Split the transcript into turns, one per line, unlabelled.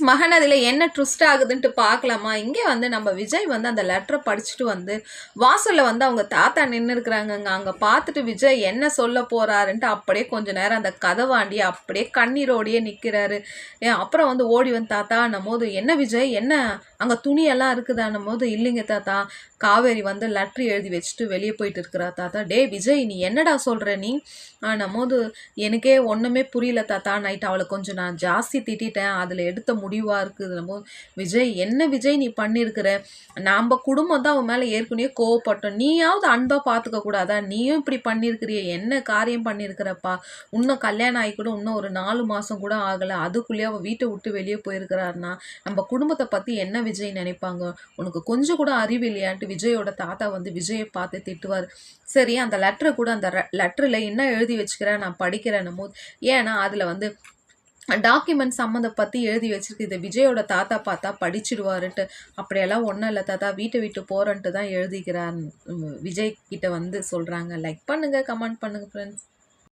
மகன் அதில் என்ன ட்விஸ்ட் ஆகுதுன்ட்டு பார்க்கலாமா? இங்கே வந்து நம்ம விஜய் வந்து அந்த லெட்டரை படிச்சுட்டு வந்து வாசலில் வந்து அவங்க தாத்தா நின்று இருக்கிறாங்கங்க. அங்கே பார்த்துட்டு விஜய் என்ன சொல்ல போகிறாருன்ட்டு அப்படியே கொஞ்ச நேரம் அந்த கதவாண்டி அப்படியே கண்ணீரோடையே நிற்கிறாரு. அப்புறம் வந்து ஓடி வந்து தாத்தான்னும் போது, என்ன விஜய் என்ன அங்கே துணியெல்லாம் இருக்குதான்னும் போது, இல்லைங்க தாத்தா, காவேரி வந்து லெட்ரு எழுதி வச்சுட்டு வெளியே போயிட்டு இருக்கிறா தாத்தா. டே விஜய், நீ என்னடா சொல்கிற நீ? ஆனும் போது, எனக்கே ஒன்றுமே புரியல தாத்தா, நைட் அவளை கொஞ்சம் நான் ஜாஸ்தி திட்டேன், அதில் எடுத்த முடிவாக இருக்குதுன்னும் போது, விஜய் என்ன விஜய் நீ பண்ணியிருக்கிற? நம்ம குடும்பம் தான் அவன் மேலே ஏற்கனவே கோவப்பட்டோம், நீயாவது அன்பாக பார்த்துக்க கூடாதா? நீயும் இப்படி பண்ணியிருக்கிறிய, என்ன காரியம் பண்ணியிருக்கிறப்பா? இன்னும் கல்யாணம் ஆகி கூட இன்னும் ஒரு 4 மாதம் கூட ஆகலை, அதுக்குள்ளேயே அவள் வீட்டை விட்டு வெளியே போயிருக்கிறாருன்னா நம்ம குடும்பத்தை பற்றி என்ன விஜய் நினைப்பாங்க? உனக்கு கொஞ்சம் கூட அறிவு இல்லையான்ட்டு விஜயோட தாத்தா வந்து விஜயை பார்த்து திட்டுவார். சரி, அந்த லெட்டரை கூட அந்த லெட்டரில் என்ன எழுதி வச்சுக்கிறேன் நான் படிக்கிறேன்னும் போது, ஏன்னா அதில் வந்து டாக்குமெண்ட் சம்மந்தம் பற்றி எழுதி வச்சிருக்கு, இதை விஜயோட தாத்தா பார்த்தா படிச்சிடுவாருன்ட்டு. அப்படியெல்லாம் ஒன்றும் இல்லை தாத்தா, வீட்டை விட்டு போகிறன்ட்டு தான் எழுதிக்கிறார் விஜய் கிட்ட வந்து சொல்கிறாங்க. லைக் பண்ணுங்கள், கமெண்ட் பண்ணுங்கள் ஃப்ரெண்ட்ஸ்.